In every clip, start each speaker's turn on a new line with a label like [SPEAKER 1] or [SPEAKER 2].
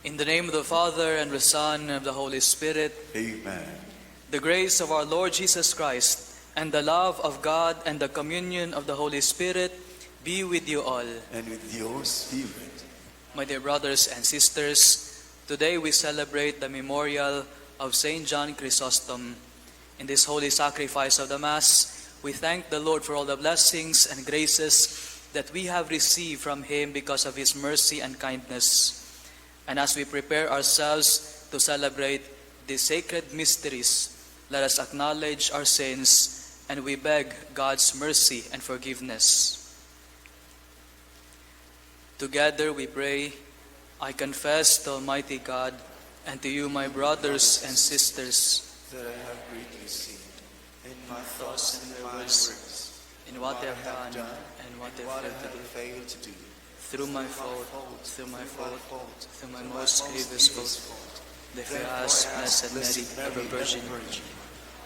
[SPEAKER 1] In the name of the Father, and the Son, and of the Holy Spirit.
[SPEAKER 2] Amen.
[SPEAKER 1] The grace of our Lord Jesus Christ, and the love of God, and the communion of the Holy Spirit be with you all.
[SPEAKER 2] And with your spirit.
[SPEAKER 1] My dear brothers and sisters, today we celebrate the memorial of Saint John Chrysostom. In this holy sacrifice of the Mass, we thank the Lord for all the blessings and graces that we have received from Him because of His mercy and kindness. And as we prepare ourselves to celebrate these sacred mysteries, let us acknowledge our sins and we beg God's mercy and forgiveness. Together we pray, I confess to Almighty God and to you, my brothers and sisters,
[SPEAKER 2] that I have greatly sinned in my
[SPEAKER 1] thoughts
[SPEAKER 2] thoughts
[SPEAKER 1] and
[SPEAKER 2] and my
[SPEAKER 1] words,
[SPEAKER 2] words,
[SPEAKER 1] in what I have done and what I failed to do.
[SPEAKER 2] failed to do.
[SPEAKER 1] Through my fault, through my most grievous fault. Therefore I ask Blessed Mary, ever Virgin,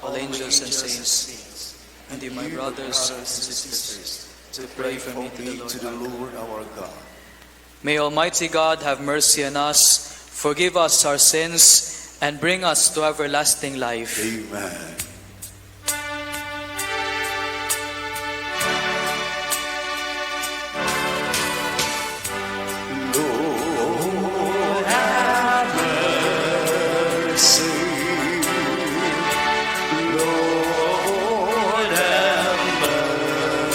[SPEAKER 1] all angels and saints, and you, my brothers and sisters, to pray for me to the Lord our God. May Almighty God have mercy on us, forgive us our sins, and bring us to everlasting life.
[SPEAKER 2] Amen. Lord, have mercy. Lord, have mercy.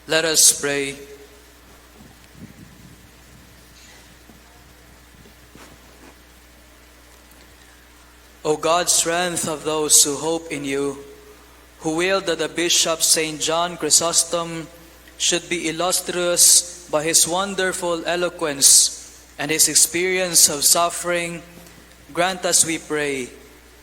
[SPEAKER 1] Let us pray. O God, strength of those who hope in you, who willed that the Bishop St. John Chrysostom should be illustrious by his wonderful eloquence and his experience of suffering, grant us, we pray,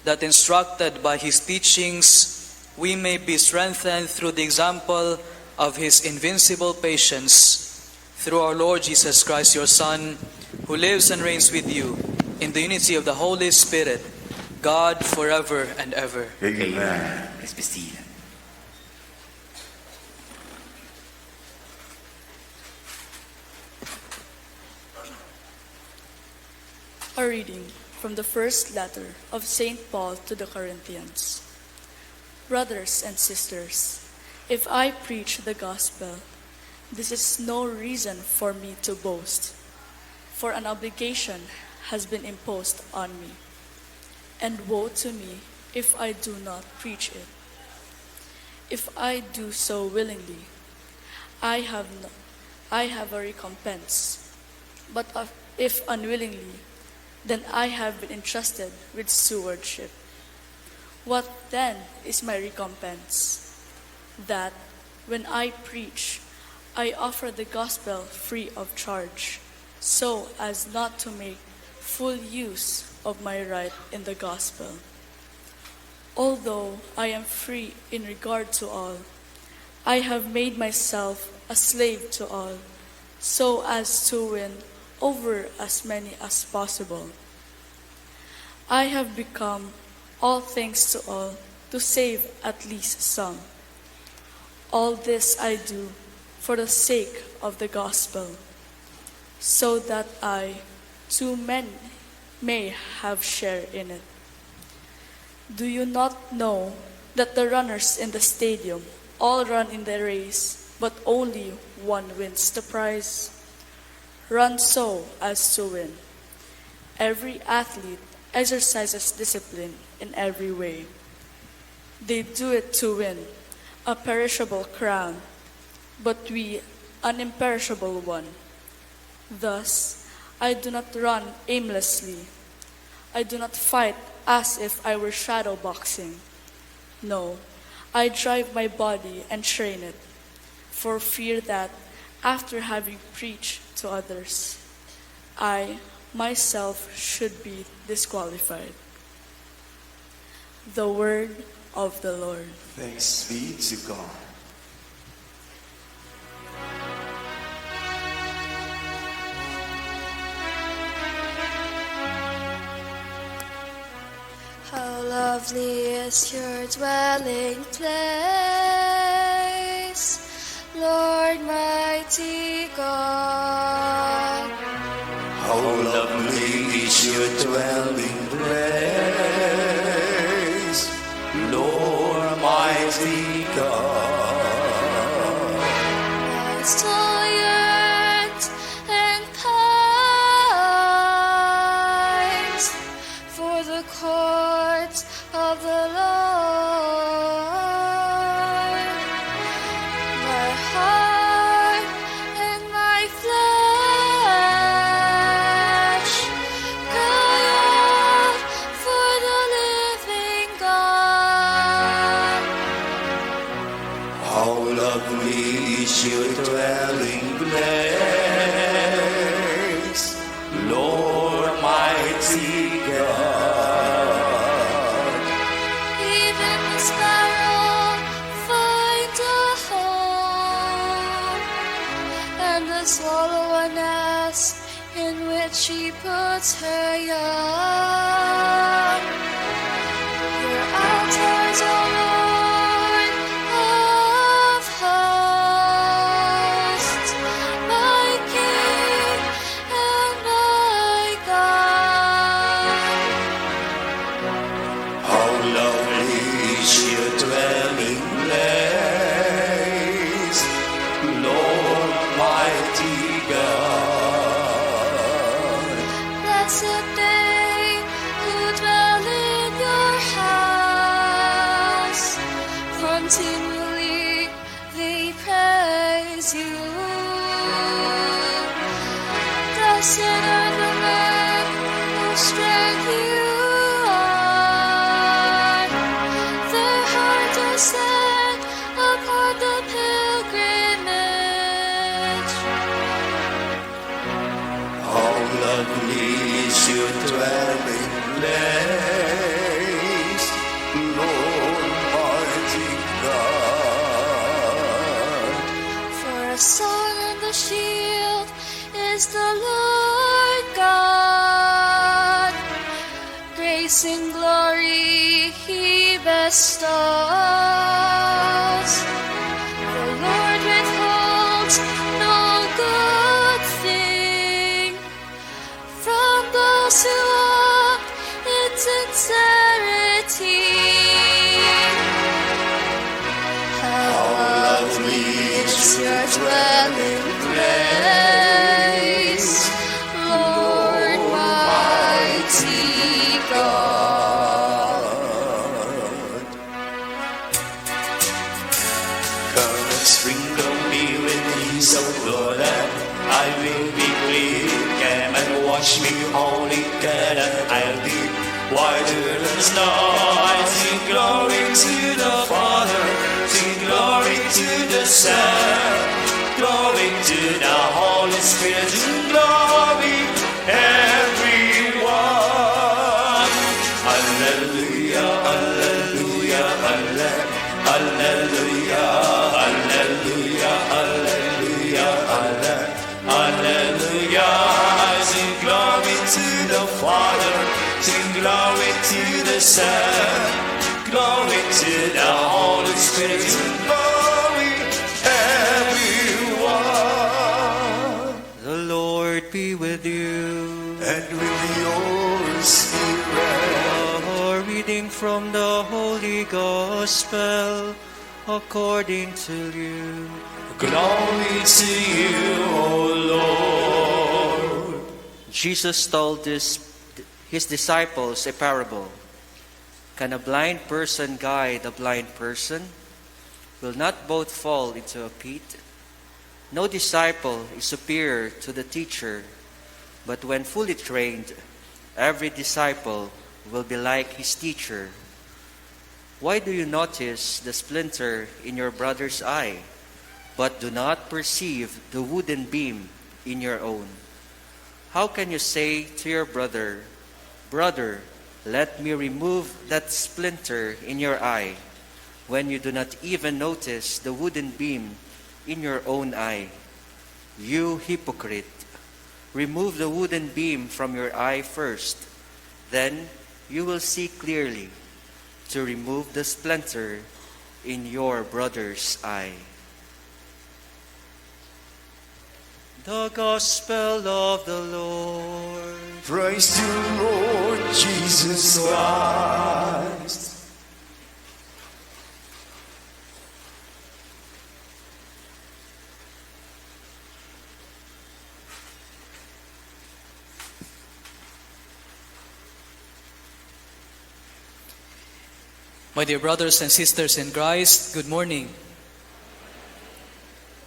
[SPEAKER 1] that instructed by his teachings, we may be strengthened through the example of his invincible patience, through our Lord Jesus Christ, your Son, who lives and reigns with you in the unity of the Holy Spirit, God forever and ever.
[SPEAKER 2] Amen.
[SPEAKER 3] Please be seated.
[SPEAKER 4] A reading from the first letter of St. Paul to the Corinthians. Brothers and sisters, if I preach the gospel, this is no reason for me to boast, for an obligation has been imposed on me, and woe to me if I do not preach it. If I do so willingly, I have a recompense, but if unwillingly, then I have been entrusted with stewardship. What then is my recompense? That when I preach, I offer the gospel free of charge, so as not to make full use of my right in the gospel. Although I am free in regard to all, I have made myself a slave to all, so as to win over as many as possible. I have become all things to all, to save at least some. All this I do for the sake of the gospel, so that I, too, may have share in it. Do you not know that the runners in the stadium all run in the race, but only one wins the prize? Run so as to win. Every athlete exercises discipline in every way. They do it to win a perishable crown, but we an imperishable one. Thus, I do not run aimlessly. I do not fight as if I were shadow boxing. No, I drive my body and train it, for fear that, after having preached to others, I myself should be disqualified. The word of the Lord.
[SPEAKER 2] Thanks be to God.
[SPEAKER 3] How lovely is your dwelling place, Lord mighty God.
[SPEAKER 2] How lovely is your dwelling place, Lord mighty God.
[SPEAKER 3] My soul yearns and pines for the courts of the Lord. My heart and my flesh cry out for the living God.
[SPEAKER 2] How lovely is your dwelling place, Lord mighty God.
[SPEAKER 3] Even the sparrow finds a home, and the swallow a nest in which she puts her young. Your altars, O Lord of hosts, my King and my God.
[SPEAKER 2] How lovely is your dwelling place, Lord mighty God.
[SPEAKER 3] Blessed they who dwell in your house, continually they praise you. Blessed are the men whose strength you are. Their heart is set upon the pilgrimage.
[SPEAKER 2] How lovely is your dwelling place, Lord mighty God.
[SPEAKER 3] For a song and the shield is the Lord God. Grace and glory he bestows. The Lord withholds no good thing from those who walk in sincerity. How lovely is your dwelling place, Lord mighty God.
[SPEAKER 2] Come and sprinkle me with these, O Lord, and I will be clean. Come and wash me holy, God, and I'll be whiter than snow. I sing glory to the Father, sing glory to the Son, glory to the Holy Spirit, and glory everyone. Hallelujah, hallelujah, hallelujah, hallelujah, hallelujah, hallelujah, hallelujah. I sing glory to the Father, sing glory to the Son, glory to the Holy Spirit, and glory everyone.
[SPEAKER 1] The Lord be with you.
[SPEAKER 2] And with your spirit.
[SPEAKER 1] A
[SPEAKER 5] reading from the Holy Gospel according to you.
[SPEAKER 2] Glory to you, O Lord.
[SPEAKER 5] Jesus told his disciples a parable. Can a blind person guide a blind person? Will not both fall into a pit? No disciple is superior to the teacher, but when fully trained, every disciple will be like his teacher. Why do you notice the splinter in your brother's eye, but do not perceive the wooden beam in your own? How can you say to your brother, "Brother, let me remove that splinter in your eye," when you do not even notice the wooden beam in your own eye? You hypocrite! Remove the wooden beam from your eye first, then you will see clearly to remove the splinter in your brother's eye. The Gospel of the Lord.
[SPEAKER 2] Praise to Lord Jesus Christ.
[SPEAKER 1] My dear brothers and sisters in Christ, good morning.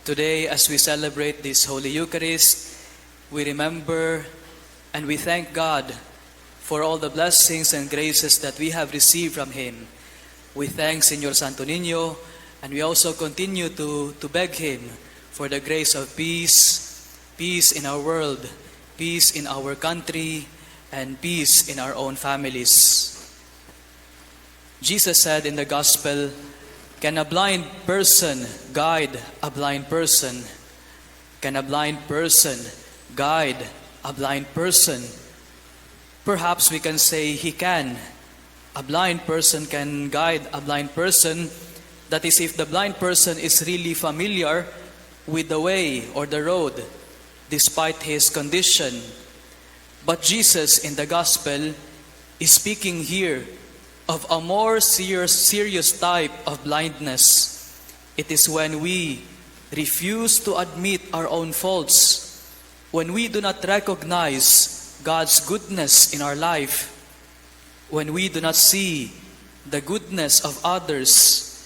[SPEAKER 1] Today, as we celebrate this Holy Eucharist, we remember and we thank God for all the blessings and graces that we have received from Him. We thank Señor Santo Nino, and we also continue to beg Him for the grace of peace, peace in our world, peace in our country, and peace in our own families. Jesus said in the Gospel, "Can a blind person guide a blind person? Can a blind person guide a blind person?" Perhaps we can say He can. A blind person can guide a blind person. That is, if the blind person is really familiar with the way or the road, despite his condition. But Jesus in the Gospel is speaking here of a more serious type of blindness. It is when we refuse to admit our own faults, when we do not recognize God's goodness in our life, when we do not see the goodness of others,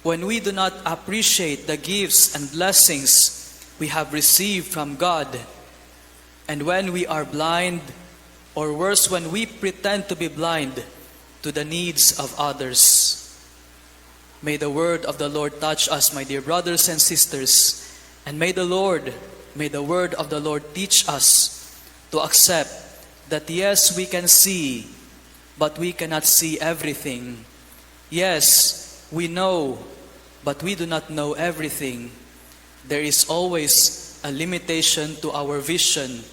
[SPEAKER 1] when we do not appreciate the gifts and blessings we have received from God, and when we are blind, or worse, when we pretend to be blind to the needs of others. May the word of the Lord touch us, my dear brothers and sisters, and may the word of the Lord teach us to accept that yes, we can see, but we cannot see everything. Yes, we know, but we do not know everything. There is always a limitation to our vision.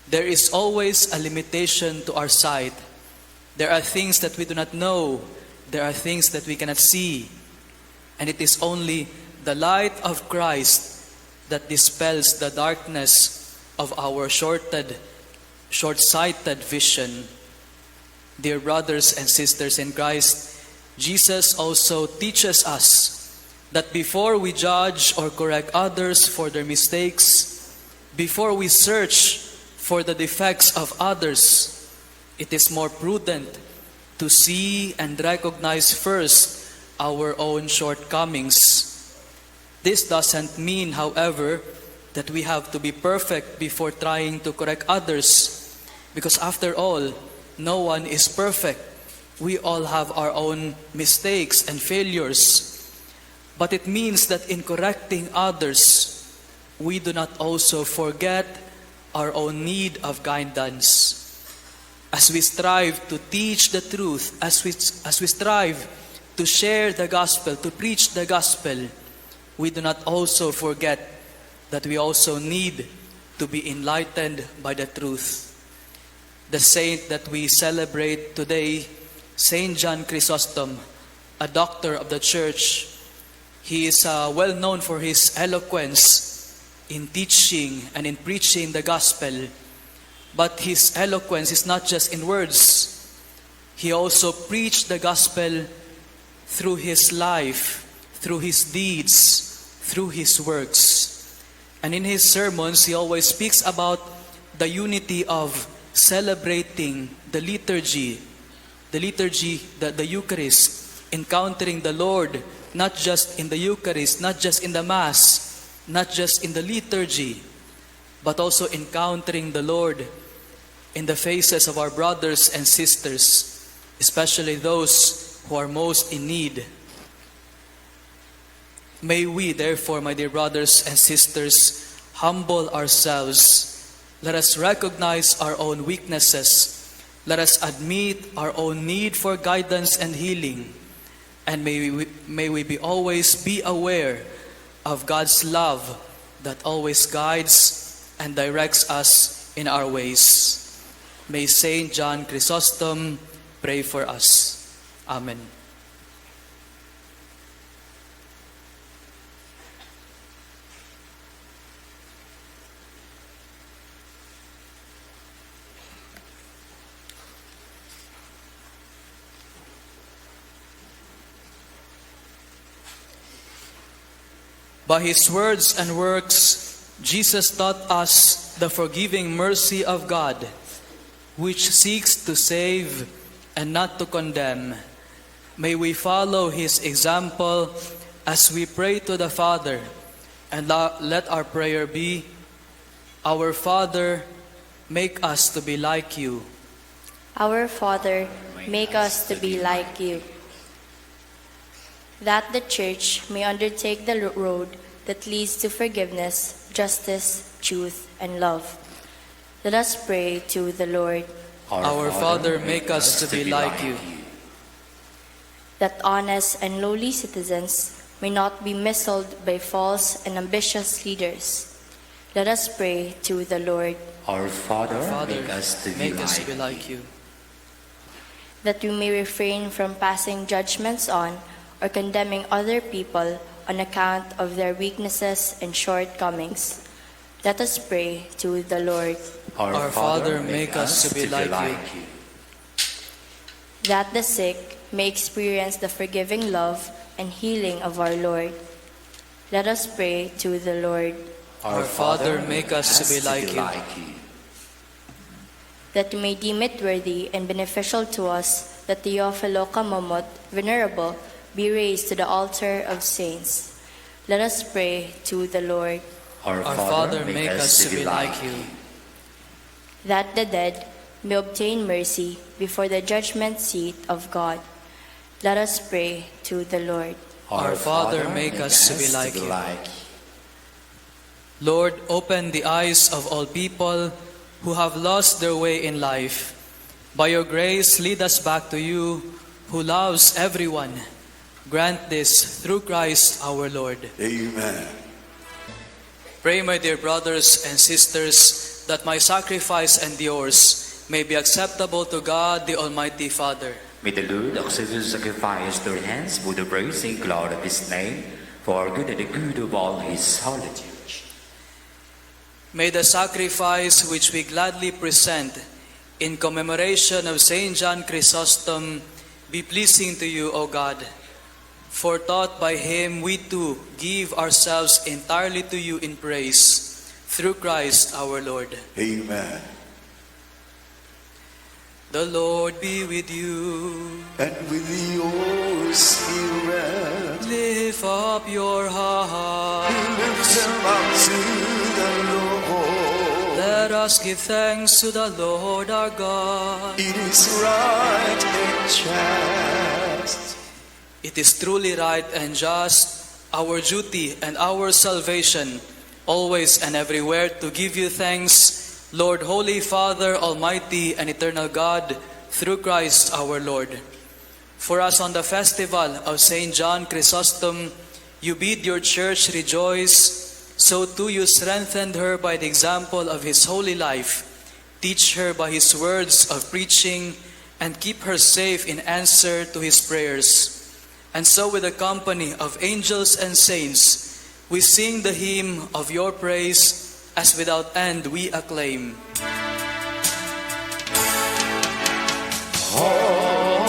[SPEAKER 1] There is always a limitation to our sight. There are things that we do not know. There are things that we cannot see. And it is only the light of Christ that dispels the darkness of our short-sighted vision. Dear brothers and sisters in Christ, Jesus also teaches us that before we judge or correct others for their mistakes, before we search for the defects of others, it is more prudent to see and recognize first our own shortcomings. This doesn't mean, however, that we have to be perfect before trying to correct others, because after all, no one is perfect. We all have our own mistakes and failures. But it means that in correcting others, we do not also forget our own need of guidance. As we strive to teach the truth, as we strive to share the gospel, to preach the gospel, we do not also forget that we also need to be enlightened by the truth. The saint that we celebrate today, Saint John Chrysostom, a doctor of the church, he is well known for his eloquence in teaching and in preaching the gospel. But his eloquence is not just in words. he also preached the gospel through his life, through his deeds, through his works. And in his sermons, he always speaks about the unity of celebrating the liturgy, the Eucharist, encountering the Lord, not just in the Eucharist, not just in the Mass, not just in the liturgy, but also encountering the Lord in the faces of our brothers and sisters, especially those who are most in need. May we, therefore, my dear brothers and sisters, humble ourselves. Let us recognize our own weaknesses. Let us admit our own need for guidance and healing. And may we be always be aware of God's love that always guides and directs us in our ways. May Saint John Chrysostom pray for us. Amen. By his words and works, Jesus taught us the forgiving mercy of God, which seeks to save and not to condemn. May we follow his example as we pray to the Father, and let our prayer be, Our Father, make us to be like you.
[SPEAKER 6] Our Father, make us to be like you. That the Church may undertake the road that leads to forgiveness, justice, truth, and love. Let us pray to the Lord.
[SPEAKER 1] Our Father, make us to be like you.
[SPEAKER 6] That honest and lowly citizens may not be misled by false and ambitious leaders. Let us pray to the Lord.
[SPEAKER 2] Our Father,
[SPEAKER 1] Father,
[SPEAKER 2] make us to
[SPEAKER 1] make us to be like you.
[SPEAKER 6] That we may refrain from passing judgments on or condemning other people on account of their weaknesses and shortcomings. Let us pray to the Lord.
[SPEAKER 1] Our Father, make us to be like you.
[SPEAKER 6] That the sick may experience the forgiving love and healing of our Lord. Let us pray to the Lord.
[SPEAKER 1] Our Father, make us to be like you.
[SPEAKER 6] That we may deem it worthy and beneficial to us that Teofilo Kamamot, Venerable, be raised to the altar of saints. Let us pray to the Lord.
[SPEAKER 1] Our Father, make us to be like you.
[SPEAKER 6] That the dead may obtain mercy before the judgment seat of God. Let us pray to the Lord.
[SPEAKER 1] Our Father, make us to be like you. Lord, open the eyes of all people who have lost their way in life. By your grace, lead us back to you, who loves everyone. Grant this through Christ our Lord.
[SPEAKER 2] Amen.
[SPEAKER 1] Pray, my dear brothers and sisters, that my sacrifice and yours may be acceptable to God, the Almighty Father.
[SPEAKER 7] May the Lord accept the sacrifice to your hands for the praise and glory of his name, for our good and the good of all his holy church.
[SPEAKER 1] May the sacrifice which we gladly present in commemoration of Saint John Chrysostom be pleasing to you, O God. For taught by him, we too give ourselves entirely to you in praise, through Christ our Lord.
[SPEAKER 2] Amen.
[SPEAKER 1] The Lord be with you.
[SPEAKER 2] And with your spirit,
[SPEAKER 1] Lift up your heart.
[SPEAKER 2] lift them up to the Lord.
[SPEAKER 1] Let us give thanks to the Lord our God.
[SPEAKER 2] It is right and just.
[SPEAKER 1] It is truly right and just, our duty and our salvation, always and everywhere to give you thanks, Lord, Holy Father, Almighty and Eternal God, through Christ our Lord. For us on the festival of Saint John Chrysostom, you bid your church rejoice, so too you strengthened her by the example of his holy life. Teach her by his words of preaching, and keep her safe in answer to his prayers. And so with the company of angels and saints, we sing the hymn of your praise, as without end we acclaim.
[SPEAKER 2] Oh,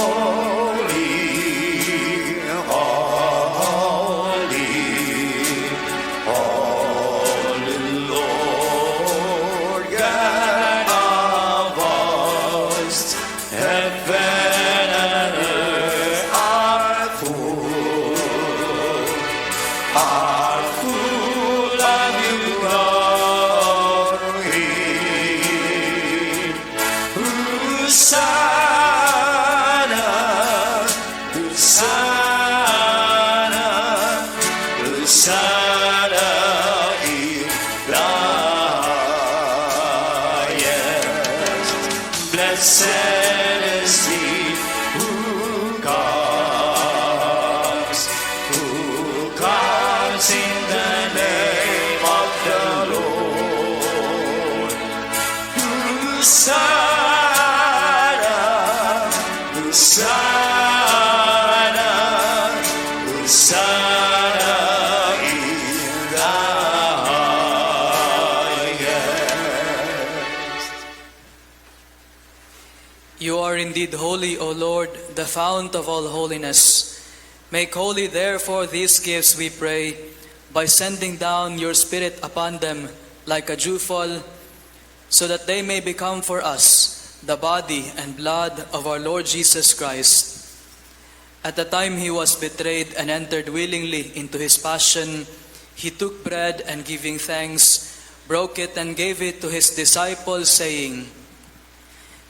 [SPEAKER 2] heaven and earth are full of your glory. Hosanna, Hosanna, Hosanna in the highest. Blessed is he who comes in the name of the Lord. Hosanna, Hosanna, Hosanna in the highest.
[SPEAKER 1] You are indeed holy, O Lord, the fount of all holiness. Make holy, therefore, these gifts, we pray, by sending down your Spirit upon them like a dewfall, so that they may become for us the body and blood of our Lord Jesus Christ. At the time he was betrayed and entered willingly into his passion, he took bread and giving thanks, broke it and gave it to his disciples, saying,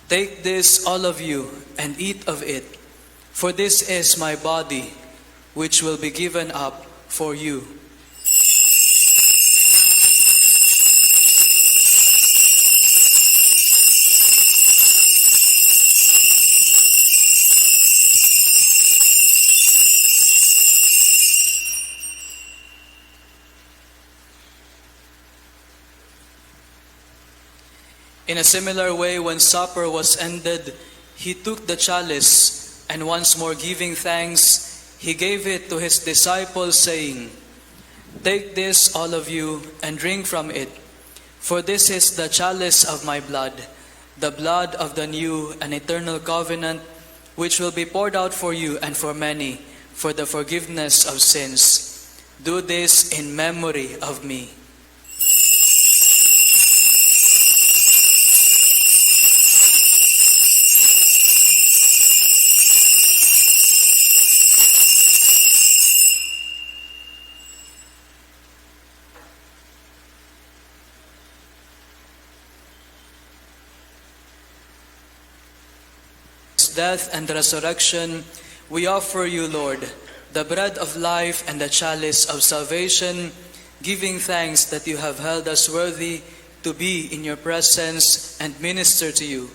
[SPEAKER 1] "Take this, all of you, and eat of it, for this is my body, which will be given up for you." In a similar way, when supper was ended, he took the chalice, and once more giving thanks, he gave it to his disciples, saying, "Take this, all of you, and drink from it, for this is the chalice of my blood, the blood of the new and eternal covenant, which will be poured out for you and for many, for the forgiveness of sins. Do this in memory of me." Death and resurrection, we offer you, Lord, the bread of life and the chalice of salvation, giving thanks that you have held us worthy to be in your presence and minister to you.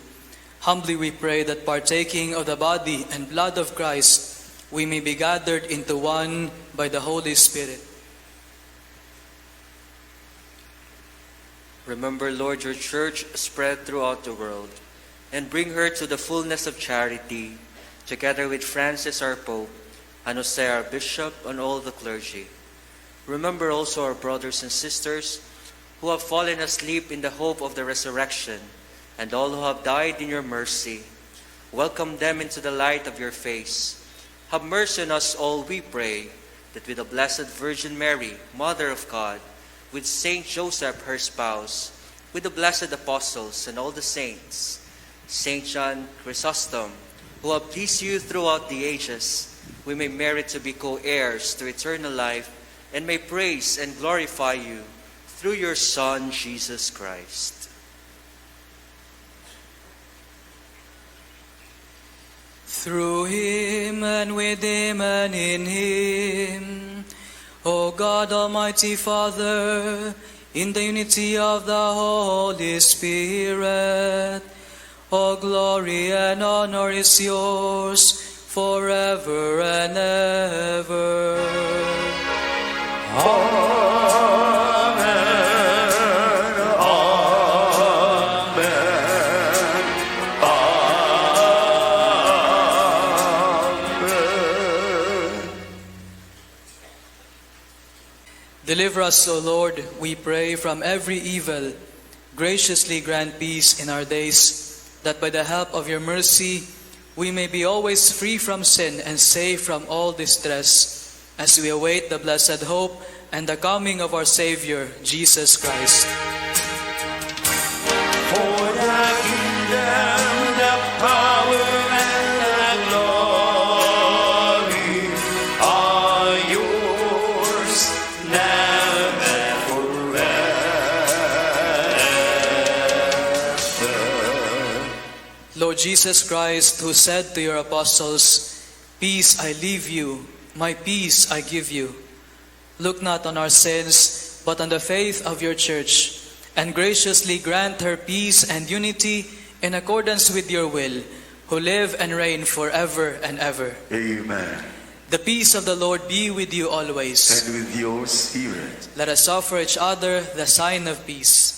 [SPEAKER 1] Humbly we pray that partaking of the body and blood of Christ, we may be gathered into one by the Holy Spirit.
[SPEAKER 5] Remember, Lord, your church spread throughout the world, and bring her to the fullness of charity, together with Francis our Pope, and Jose our Bishop, and all the clergy. Remember also our brothers and sisters who have fallen asleep in the hope of the resurrection, and all who have died in your mercy. Welcome them into the light of your face. Have mercy on us all, we pray, that with the Blessed Virgin Mary, Mother of God, with Saint Joseph, her spouse, with the blessed apostles and all the saints, Saint John Chrysostom, who have pleased you throughout the ages, we may merit to be co-heirs to eternal life, and may praise and glorify you through your Son, Jesus Christ.
[SPEAKER 1] Through him and with him and in him, O God, Almighty Father, in the unity of the Holy Spirit, all glory and honor is yours forever and ever.
[SPEAKER 2] Amen. Amen. Amen.
[SPEAKER 1] Deliver us, O Lord, we pray, from every evil. Graciously grant peace in our days, that by the help of your mercy we may be always free from sin and safe from all distress, as we await the blessed hope and the coming of our Savior, Jesus Christ.
[SPEAKER 2] For the kingdom, the power, and
[SPEAKER 1] Jesus Christ, who said to your apostles, "Peace I leave you, my peace I give you," look not on our sins, but on the faith of your church, and graciously grant her peace and unity in accordance with your will, who live and reign forever and ever.
[SPEAKER 2] Amen.
[SPEAKER 1] The peace of the Lord be with you always.
[SPEAKER 2] And with your spirit.
[SPEAKER 1] Let us offer each other the sign of peace.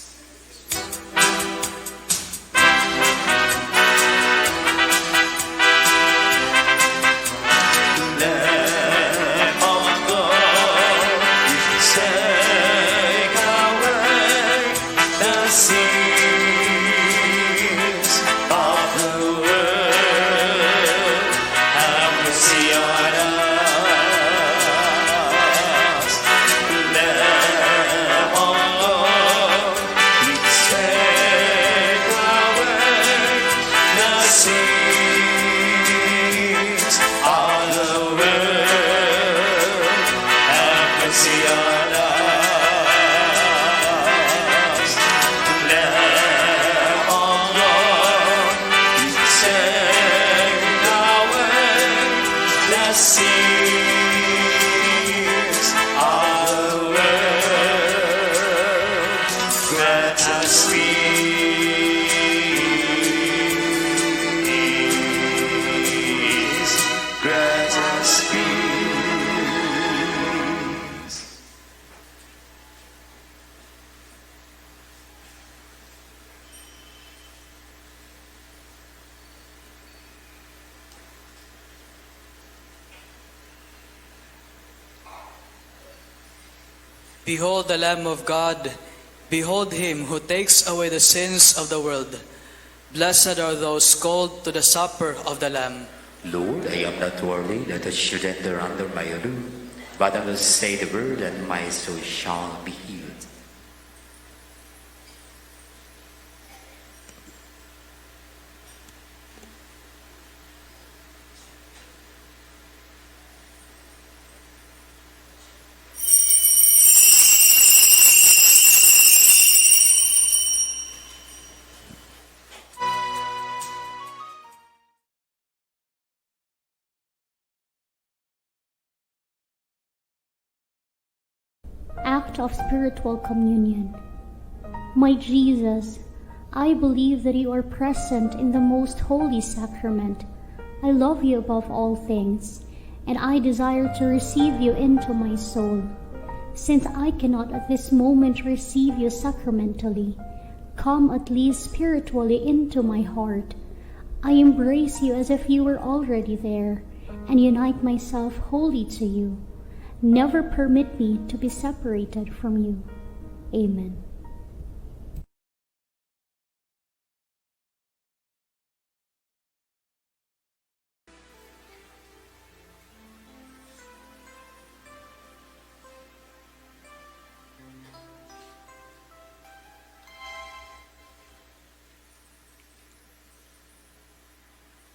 [SPEAKER 1] Behold the Lamb of God. Behold him who takes away the sins of the world. Blessed are those called to the supper of the Lamb.
[SPEAKER 7] Lord, I am not worthy that you should enter under my roof, but I will say the word, and my soul shall be healed.
[SPEAKER 8] Act of spiritual communion. My Jesus, I believe that you are present in the most holy sacrament. I love you above all things, and I desire to receive you into my soul. Since I cannot at this moment receive you sacramentally, come at least spiritually into my heart. I embrace you as if you were already there, and unite myself wholly to you. Never permit me to be separated from you. Amen.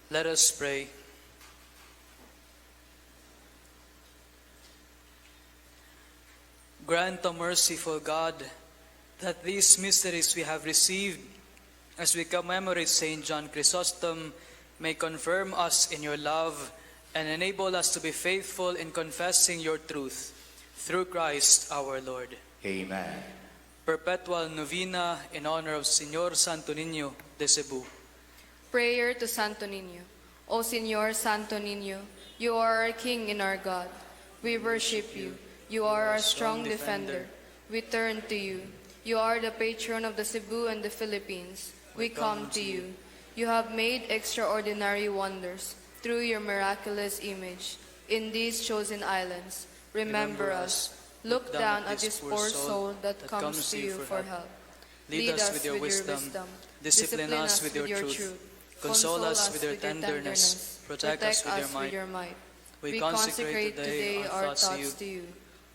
[SPEAKER 1] Let us pray. Grant, O merciful God, that these mysteries we have received as we commemorate St. John Chrysostom may confirm us in your love and enable us to be faithful in confessing your truth through Christ our Lord.
[SPEAKER 7] Amen.
[SPEAKER 1] Perpetual novena in honor of Señor Santo Nino de Cebu.
[SPEAKER 9] Prayer to Santo Nino. O Señor Santo Nino, you are our King and our God. We worship you. You are our strong defender. We turn to you. You are the patron of the Cebu and the Philippines. We come to you. You have made extraordinary wonders through your miraculous image in these chosen islands. Remember us. Look down at this poor soul that comes to you for help.
[SPEAKER 1] Lead us with your wisdom. Discipline us with your truth. Console us with your tenderness. Protect us with your might. We consecrate today our thoughts to you.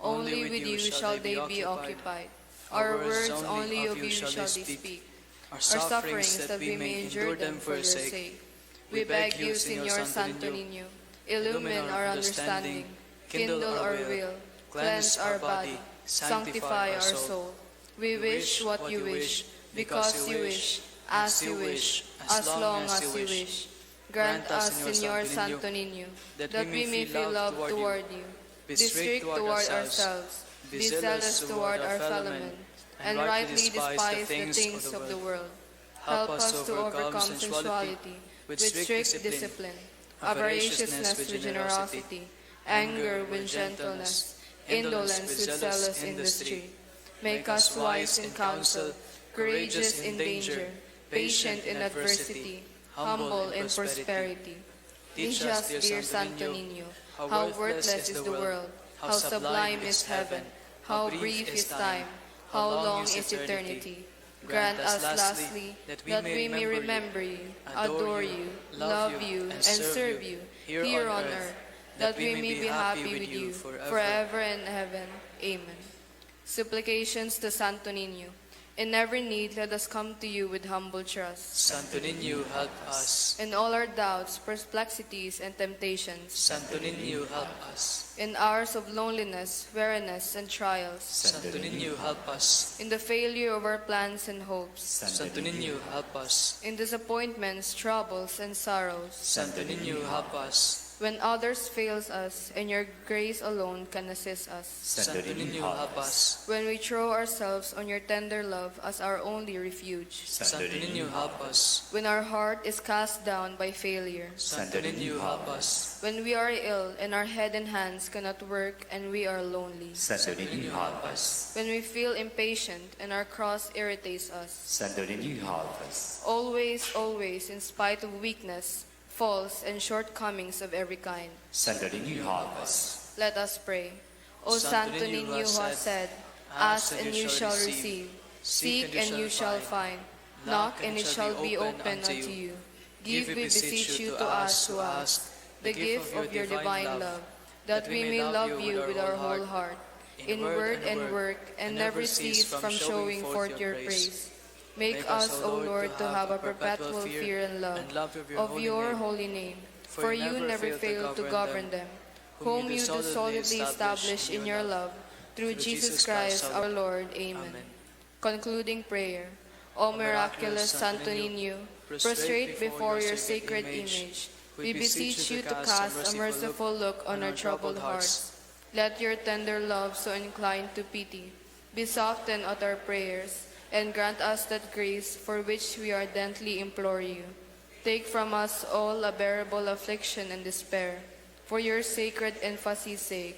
[SPEAKER 1] Only with you shall they be occupied. Our words only of you shall they speak. Our sufferings that we may endure them for your sake. We beg you, Señor Santo Nino, illumine our understanding, kindle our will, cleanse our body, sanctify our soul. We wish what you wish, because you wish,
[SPEAKER 9] as you wish, as long as you wish. Grant us, Señor Santo Niño, that we may feel love toward you, be strict toward ourselves, be zealous toward our fellow men, and rightly despise the things of the world. Help us to overcome sensuality with strict discipline, avariciousness with generosity, anger with gentleness, indolence with zealous industry. Make us wise in counsel, courageous in danger, patient in adversity, humble in prosperity. Teach us, dear Santo Niño, how worthless is the world, how sublime is heaven, how brief is time, how long is eternity. Grant us lastly that we may remember you, adore you, love you, and serve you here on earth, that we may be happy with you forever and ever. Amen. Supplications to Santo Niño. In every need, let us come to you with humble trust.
[SPEAKER 1] Santo Niño, help us.
[SPEAKER 9] In all our doubts, perplexities, and temptations.
[SPEAKER 1] Santo Niño, help us.
[SPEAKER 9] In hours of loneliness, weariness, and trials.
[SPEAKER 1] Santo Niño, help us.
[SPEAKER 9] In the failure of our plans and hopes.
[SPEAKER 1] Santo Niño, help us.
[SPEAKER 9] In disappointments, troubles, and sorrows.
[SPEAKER 1] Santo Niño, help us.
[SPEAKER 9] When others fails us, and your grace alone can assist us.
[SPEAKER 1] Santo Niño, help us.
[SPEAKER 9] When we throw ourselves on your tender love as our only refuge.
[SPEAKER 1] Santo Niño, help us.
[SPEAKER 9] When our heart is cast down by failure.
[SPEAKER 1] Santo Niño, help us.
[SPEAKER 9] When we are ill and our head and hands cannot work and we are lonely.
[SPEAKER 7] Santo Niño, help us.
[SPEAKER 9] When we feel impatient and our cross irritates us.
[SPEAKER 7] Santo Niño, help us.
[SPEAKER 9] Always, always, in spite of weakness, faults, and shortcomings of every kind.
[SPEAKER 7] Santo Niño, help us.
[SPEAKER 9] Let us pray. O Santo Niño who has said, ask and you shall receive, seek and you shall find, knock and it shall be opened unto you. Give, we beseech you, to us who ask, the gift of your divine love, that we may love you with our whole heart, in word and work, and never cease from showing forth your praise. Make us, O Lord, to have a perpetual fear and love of your holy name, for you never fail to govern them, whom you do solidly establish in your love, through Jesus Christ our Lord. Amen. Concluding prayer. O miraculous Santo Niño, prostrate before your sacred image, we beseech you to cast a merciful look on our troubled hearts. Let your tender love, so inclined to pity, be softened at our prayers, and grant us that grace for which we ardently implore you. Take from us all unbearable affliction and despair, for your sacred emphasis' sake.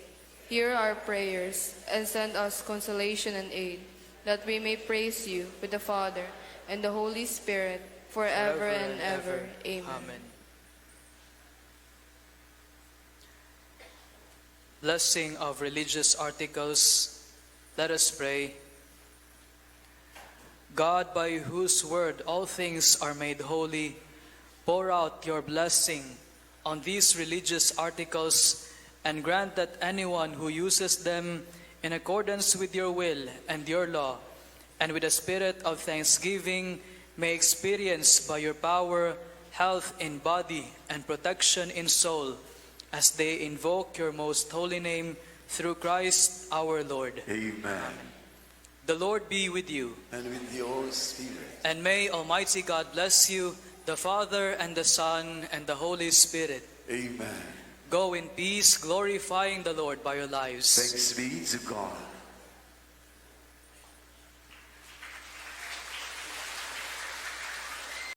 [SPEAKER 9] Hear our prayers, and send us consolation and aid, that we may praise you with the Father and the Holy Spirit, forever and ever. Amen.
[SPEAKER 1] Blessing of religious articles. Let us pray. God, by whose word all things are made holy, pour out your blessing on these religious articles, and grant that anyone who uses them in accordance with your will and your law, and with a spirit of thanksgiving, may experience by your power health in body and protection in soul, as they invoke your most holy name through Christ our Lord.
[SPEAKER 10] Amen.
[SPEAKER 1] The Lord be with you.
[SPEAKER 10] And with your spirit.
[SPEAKER 1] And may Almighty God bless you, the Father and the Son and the Holy Spirit.
[SPEAKER 10] Amen.
[SPEAKER 1] Go in peace, glorifying the Lord by your lives.
[SPEAKER 10] Thanks be to God.